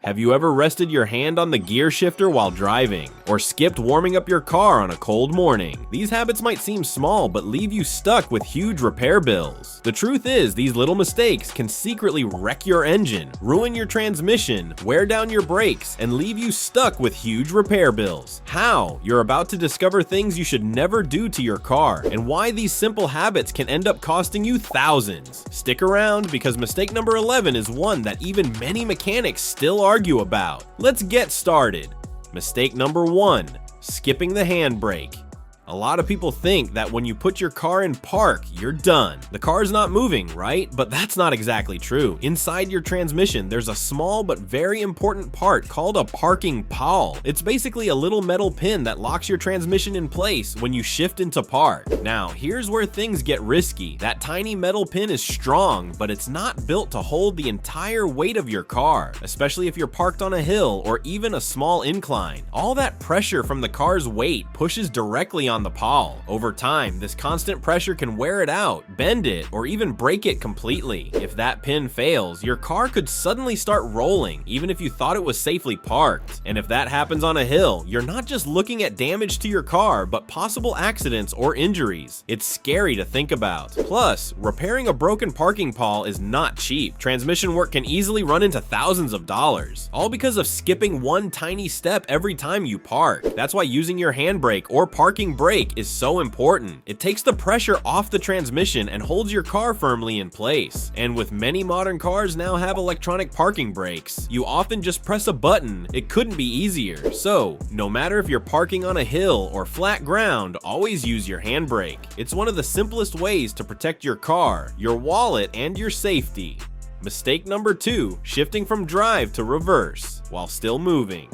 Have you ever rested your hand on the gear shifter while driving? Or skipped warming up your car on a cold morning? These habits might seem small, but leave you stuck with huge repair bills. The truth is, these little mistakes can secretly wreck your engine, ruin your transmission, wear down your brakes, and leave you stuck with huge repair bills. How? You're about to discover things you should never do to your car, and why these simple habits can end up costing you thousands. Stick around, because mistake number 11 is one that even many mechanics still argue about. Let's get started. Mistake number 1, skipping the handbrake. A lot of people think that when you put your car in park, you're done. The car's not moving, right? But that's not exactly true. Inside your transmission, there's a small but very important part called a parking pawl. It's basically a little metal pin that locks your transmission in place when you shift into park. Now, here's where things get risky. That tiny metal pin is strong, but it's not built to hold the entire weight of your car, especially if you're parked on a hill or even a small incline. All that pressure from the car's weight pushes directly on the pawl. Over time, this constant pressure can wear it out, bend it, or even break it completely. If that pin fails, your car could suddenly start rolling, even if you thought it was safely parked. And if that happens on a hill, you're not just looking at damage to your car, but possible accidents or injuries. It's scary to think about. Plus, repairing a broken parking pawl is not cheap. Transmission work can easily run into thousands of dollars, all because of skipping one tiny step every time you park. That's why using your handbrake or parking brake is so important. It takes the pressure off the transmission and holds your car firmly in place. And with many modern cars now have electronic parking brakes, you often just press a button. It couldn't be easier. So, no matter if you're parking on a hill or flat ground, always use your handbrake. It's one of the simplest ways to protect your car, your wallet, and your safety. Mistake number 2, shifting from drive to reverse while still moving.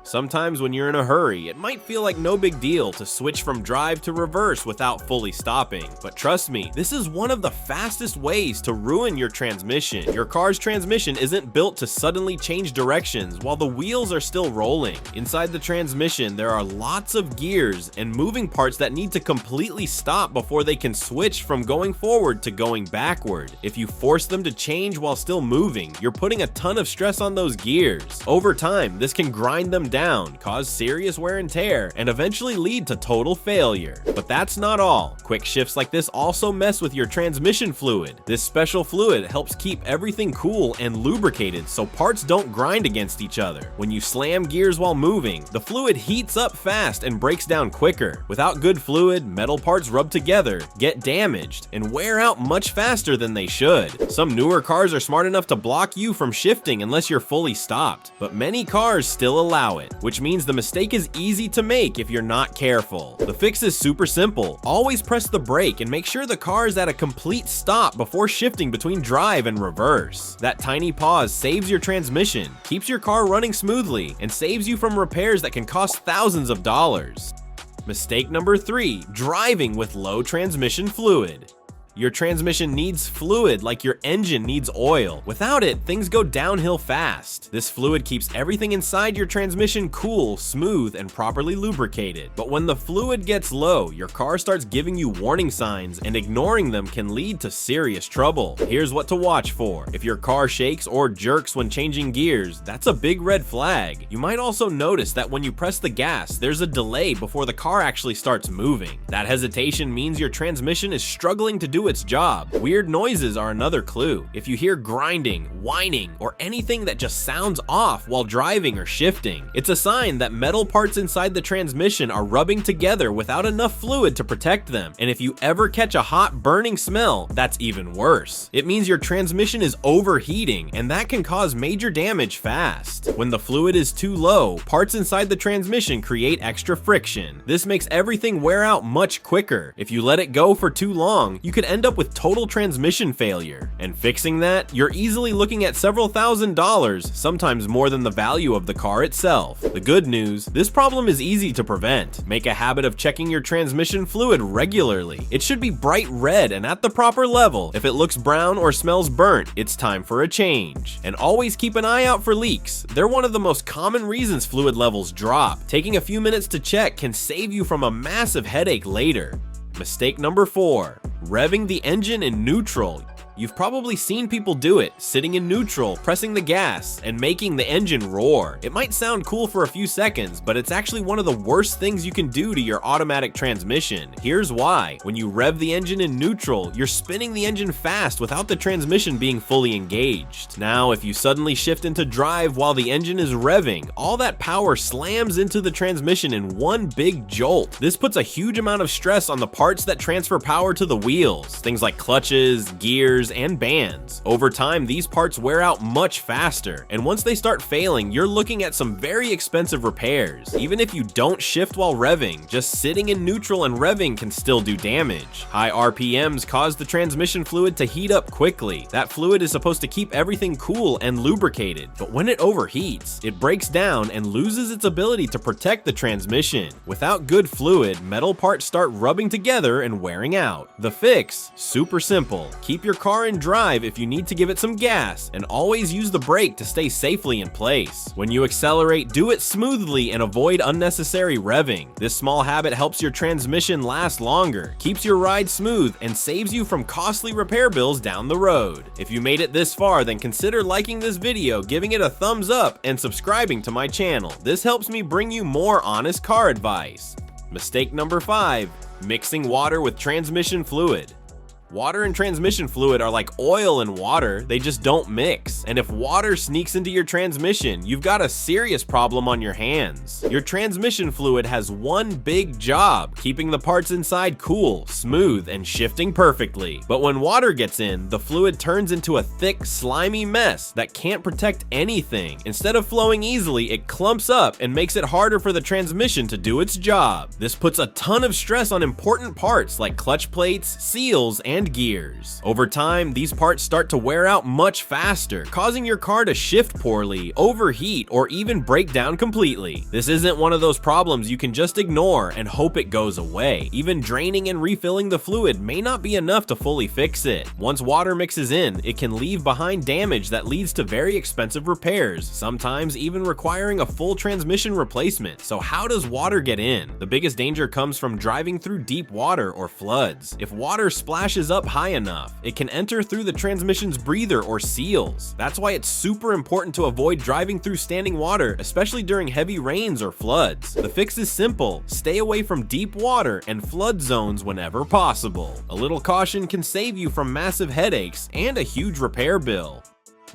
Sometimes when you're in a hurry, it might feel like no big deal to switch from drive to reverse without fully stopping. But trust me, this is one of the fastest ways to ruin your transmission. Your car's transmission isn't built to suddenly change directions while the wheels are still rolling. Inside the transmission, there are lots of gears and moving parts that need to completely stop before they can switch from going forward to going backward. If you force them to change while still moving, you're putting a ton of stress on those gears. Over time, this can grind them down, cause serious wear and tear, and eventually lead to total failure. But that's not all. Quick shifts like this also mess with your transmission fluid. This special fluid helps keep everything cool and lubricated so parts don't grind against each other. When you slam gears while moving, the fluid heats up fast and breaks down quicker. Without good fluid, metal parts rub together, get damaged, and wear out much faster than they should. Some newer cars are smart enough to block you from shifting unless you're fully stopped, but many cars still allow it, which means the mistake is easy to make if you're not careful. The fix is super simple. Always press the brake and make sure the car is at a complete stop before shifting between drive and reverse. That tiny pause saves your transmission, keeps your car running smoothly, and saves you from repairs that can cost thousands of dollars. Mistake number 3, driving with low transmission fluid. Your transmission needs fluid like your engine needs oil. Without it, things go downhill fast. This fluid keeps everything inside your transmission cool, smooth, and properly lubricated. But when the fluid gets low, your car starts giving you warning signs, and ignoring them can lead to serious trouble. Here's what to watch for. If your car shakes or jerks when changing gears, that's a big red flag. You might also notice that when you press the gas, there's a delay before the car actually starts moving. That hesitation means your transmission is struggling to do its job. Weird noises are another clue. If you hear grinding, whining, or anything that just sounds off while driving or shifting, it's a sign that metal parts inside the transmission are rubbing together without enough fluid to protect them. And if you ever catch a hot, burning smell, that's even worse. It means your transmission is overheating, and that can cause major damage fast. When the fluid is too low, parts inside the transmission create extra friction. This makes everything wear out much quicker. If you let it go for too long, you could end up with total transmission failure. And fixing that, you're easily looking at several $1,000s, sometimes more than the value of the car itself. The good news, this problem is easy to prevent. Make a habit of checking your transmission fluid regularly. It should be bright red and at the proper level. If it looks brown or smells burnt, it's time for a change. And always keep an eye out for leaks. They're one of the most common reasons fluid levels drop. Taking a few minutes to check can save you from a massive headache later. Mistake number 4, revving the engine in neutral. You've probably seen people do it, sitting in neutral, pressing the gas, and making the engine roar. It might sound cool for a few seconds, but it's actually one of the worst things you can do to your automatic transmission. Here's why. When you rev the engine in neutral, you're spinning the engine fast without the transmission being fully engaged. Now, if you suddenly shift into drive while the engine is revving, all that power slams into the transmission in one big jolt. This puts a huge amount of stress on the parts that transfer power to the wheels, things like clutches, gears, and bands. Over time, these parts wear out much faster, and once they start failing, you're looking at some very expensive repairs. Even if you don't shift while revving, just sitting in neutral and revving can still do damage. High RPMs cause the transmission fluid to heat up quickly. That fluid is supposed to keep everything cool and lubricated, but when it overheats, it breaks down and loses its ability to protect the transmission. Without good fluid, metal parts start rubbing together and wearing out. The fix? Super simple. Keep your car in drive if you need to give it some gas, and always use the brake to stay safely in place. When you accelerate, do it smoothly and avoid unnecessary revving. This small habit helps your transmission last longer, keeps your ride smooth, and saves you from costly repair bills down the road. If you made it this far, then consider liking this video, giving it a thumbs up, and subscribing to my channel. This helps me bring you more honest car advice. Mistake number 5. Mixing water with transmission fluid. Water and transmission fluid are like oil and water, they just don't mix. And if water sneaks into your transmission, you've got a serious problem on your hands. Your transmission fluid has one big job, keeping the parts inside cool, smooth, and shifting perfectly. But when water gets in, the fluid turns into a thick, slimy mess that can't protect anything. Instead of flowing easily, it clumps up and makes it harder for the transmission to do its job. This puts a ton of stress on important parts like clutch plates, seals, and gears. Over time, these parts start to wear out much faster, causing your car to shift poorly, overheat, or even break down completely. This isn't one of those problems you can just ignore and hope it goes away. Even draining and refilling the fluid may not be enough to fully fix it. Once water mixes in, it can leave behind damage that leads to very expensive repairs, sometimes even requiring a full transmission replacement. So how does water get in? The biggest danger comes from driving through deep water or floods. If water splashes up high enough, it can enter through the transmission's breather or seals. That's why it's super important to avoid driving through standing water, especially during heavy rains or floods. The fix is simple: stay away from deep water and flood zones whenever possible. A little caution can save you from massive headaches and a huge repair bill.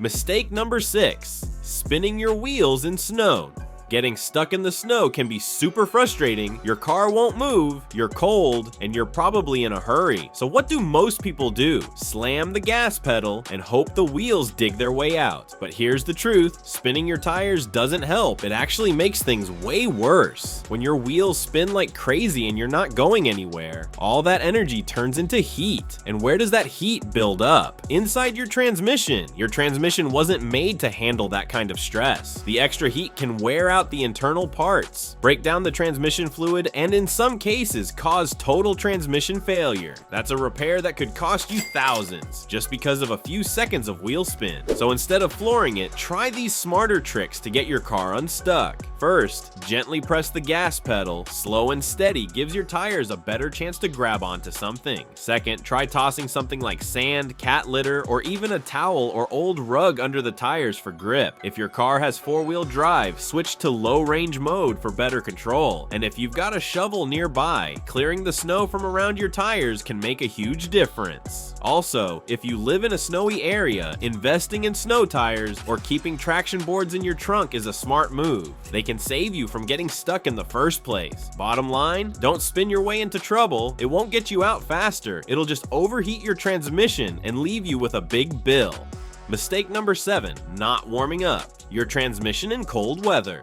Mistake number 6. Spinning your wheels in snow. Getting stuck in the snow can be super frustrating. Your car won't move, you're cold, and you're probably in a hurry. So what do most people do? Slam the gas pedal and hope the wheels dig their way out. But here's the truth: spinning your tires doesn't help. It actually makes things way worse. When your wheels spin like crazy and you're not going anywhere, all that energy turns into heat. And where does that heat build up? Inside your transmission. Your transmission wasn't made to handle that kind of stress. The extra heat can wear out the internal parts, break down the transmission fluid, and in some cases cause total transmission failure. That's a repair that could cost you thousands just because of a few seconds of wheel spin. So instead of flooring it, try these smarter tricks to get your car unstuck. First, gently press the gas pedal. Slow and steady gives your tires a better chance to grab onto something. Second, try tossing something like sand, cat litter, or even a towel or old rug under the tires for grip. If your car has four-wheel drive, switch to low range mode for better control. And if you've got a shovel nearby, clearing the snow from around your tires can make a huge difference. Also, if you live in a snowy area, investing in snow tires or keeping traction boards in your trunk is a smart move. They can save you from getting stuck in the first place. Bottom line, don't spin your way into trouble. It won't get you out faster. It'll just overheat your transmission and leave you with a big bill. Mistake number 7, not warming up your transmission in cold weather.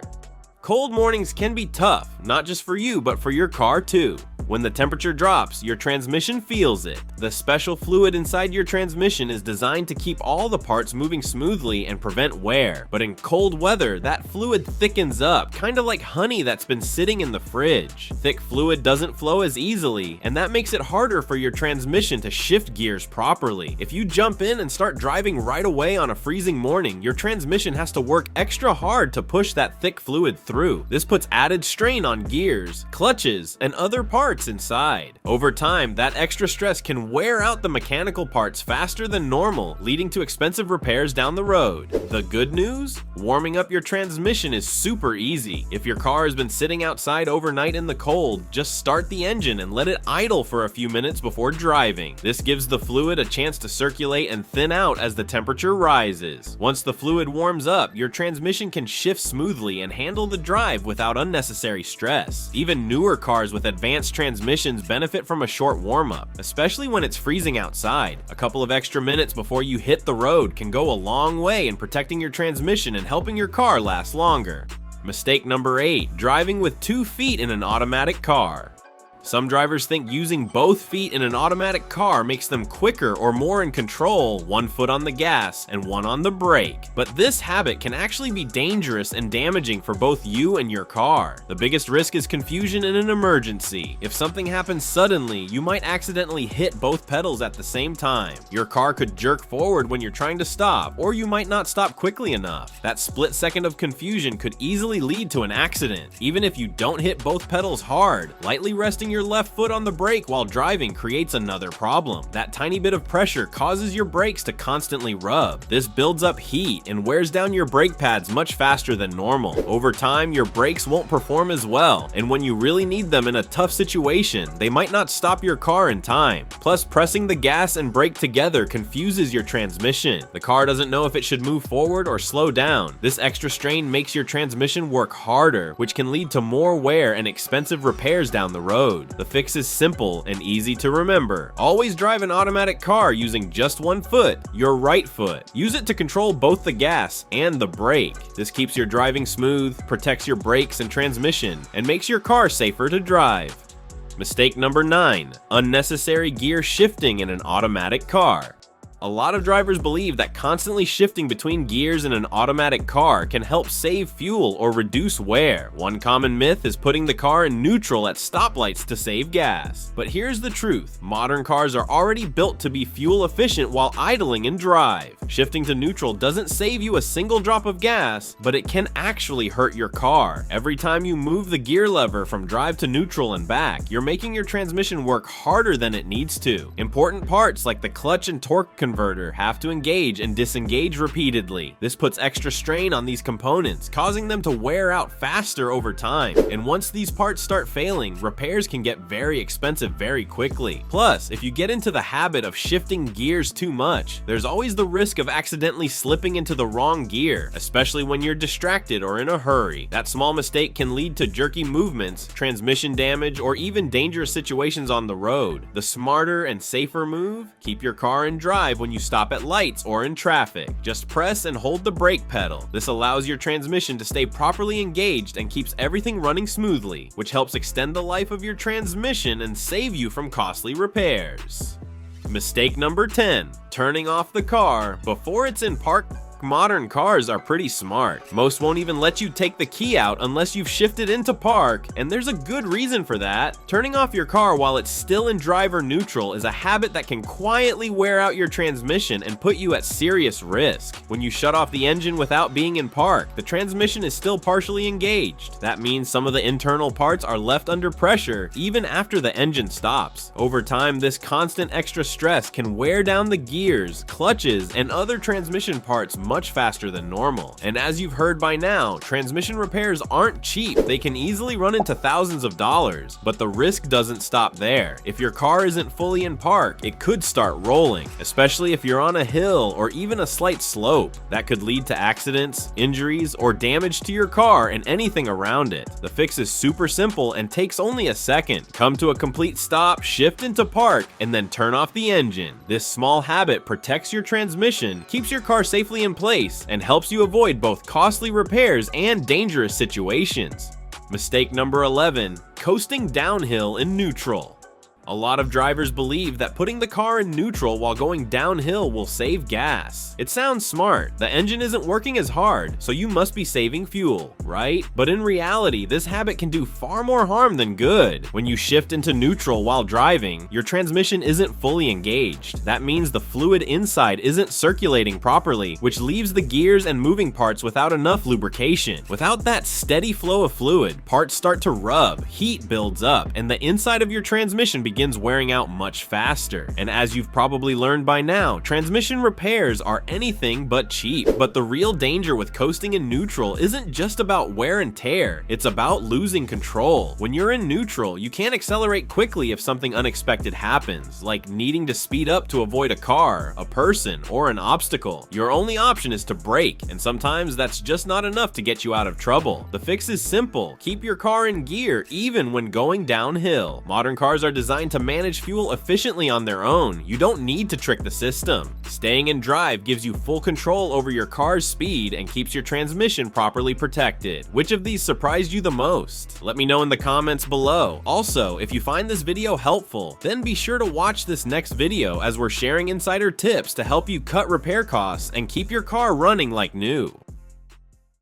Cold mornings can be tough, not just for you, but for your car too. When the temperature drops, your transmission feels it. The special fluid inside your transmission is designed to keep all the parts moving smoothly and prevent wear. But in cold weather, that fluid thickens up, kind of like honey that's been sitting in the fridge. Thick fluid doesn't flow as easily, and that makes it harder for your transmission to shift gears properly. If you jump in and start driving right away on a freezing morning, your transmission has to work extra hard to push that thick fluid through. This puts added strain on gears, clutches, and other parts parts inside. Over time, that extra stress can wear out the mechanical parts faster than normal, leading to expensive repairs down the road. The good news? Warming up your transmission is super easy. If your car has been sitting outside overnight in the cold, just start the engine and let it idle for a few minutes before driving. This gives the fluid a chance to circulate and thin out as the temperature rises. Once the fluid warms up, your transmission can shift smoothly and handle the drive without unnecessary stress. Even newer cars with advanced transmissions benefit from a short warm-up, especially when it's freezing outside. A couple of extra minutes before you hit the road can go a long way in protecting your transmission and helping your car last longer. Mistake number 8, driving with 2 feet in an automatic car. Some drivers think using both feet in an automatic car makes them quicker or more in control, 1 foot on the gas and 1 on the brake. But this habit can actually be dangerous and damaging for both you and your car. The biggest risk is confusion in an emergency. If something happens suddenly, you might accidentally hit both pedals at the same time. Your car could jerk forward when you're trying to stop, or you might not stop quickly enough. That split second of confusion could easily lead to an accident. Even if you don't hit both pedals hard, lightly resting your left foot on the brake while driving creates another problem. That tiny bit of pressure causes your brakes to constantly rub. This builds up heat and wears down your brake pads much faster than normal. Over time, your brakes won't perform as well, and when you really need them in a tough situation, they might not stop your car in time. Plus, pressing the gas and brake together confuses your transmission. The car doesn't know if it should move forward or slow down. This extra strain makes your transmission work harder, which can lead to more wear and expensive repairs down the road. The fix is simple and easy to remember. Always drive an automatic car using just 1 foot, your right foot. Use it to control both the gas and the brake. This keeps your driving smooth, protects your brakes and transmission, and makes your car safer to drive. Mistake number 9, unnecessary gear shifting in an automatic car. A lot of drivers believe that constantly shifting between gears in an automatic car can help save fuel or reduce wear. One common myth is putting the car in neutral at stoplights to save gas. But here's the truth. Modern cars are already built to be fuel efficient while idling in drive. Shifting to neutral doesn't save you a single drop of gas, but it can actually hurt your car. Every time you move the gear lever from drive to neutral and back, you're making your transmission work harder than it needs to. Important parts like the clutch and torque converter have to engage and disengage repeatedly. This puts extra strain on these components, causing them to wear out faster over time. And once these parts start failing, repairs can get very expensive very quickly. Plus, if you get into the habit of shifting gears too much, there's always the risk of accidentally slipping into the wrong gear, especially when you're distracted or in a hurry. That small mistake can lead to jerky movements, transmission damage, or even dangerous situations on the road. The smarter and safer move? Keep your car in drive when you stop at lights or in traffic. Just press and hold the brake pedal. This allows your transmission to stay properly engaged and keeps everything running smoothly, which helps extend the life of your transmission and save you from costly repairs. Mistake number 10, turning off the car before it's in park. Modern cars are pretty smart. Most won't even let you take the key out unless you've shifted into park, and there's a good reason for that. Turning off your car while it's still in driver neutral is a habit that can quietly wear out your transmission and put you at serious risk. When you shut off the engine without being in park, the transmission is still partially engaged. That means some of the internal parts are left under pressure even after the engine stops. Over time, this constant extra stress can wear down the gears, clutches, and other transmission parts much faster than normal. And as you've heard by now, transmission repairs aren't cheap. They can easily run into thousands of dollars, but the risk doesn't stop there. If your car isn't fully in park, it could start rolling, especially if you're on a hill or even a slight slope. That could lead to accidents, injuries, or damage to your car and anything around it. The fix is super simple and takes only a second. Come to a complete stop, shift into park, and then turn off the engine. This small habit protects your transmission, keeps your car safely in place, and helps you avoid both costly repairs and dangerous situations. Mistake number 11, coasting downhill in neutral. A lot of drivers believe that putting the car in neutral while going downhill will save gas. It sounds smart, the engine isn't working as hard, so you must be saving fuel, right? But in reality, this habit can do far more harm than good. When you shift into neutral while driving, your transmission isn't fully engaged. That means the fluid inside isn't circulating properly, which leaves the gears and moving parts without enough lubrication. Without that steady flow of fluid, parts start to rub, heat builds up, and the inside of your transmission begins wearing out much faster. And as you've probably learned by now, transmission repairs are anything but cheap. But the real danger with coasting in neutral isn't just about wear and tear, it's about losing control. When you're in neutral, you can't accelerate quickly if something unexpected happens, like needing to speed up to avoid a car, a person, or an obstacle. Your only option is to brake, and sometimes that's just not enough to get you out of trouble. The fix is simple: keep your car in gear even when going downhill. Modern cars are designed to manage fuel efficiently on their own. You don't need to trick the system. Staying in drive gives you full control over your car's speed and keeps your transmission properly protected. Which of these surprised you the most? Let me know in the comments below. Also, if you find this video helpful, then be sure to watch this next video as we're sharing insider tips to help you cut repair costs and keep your car running like new.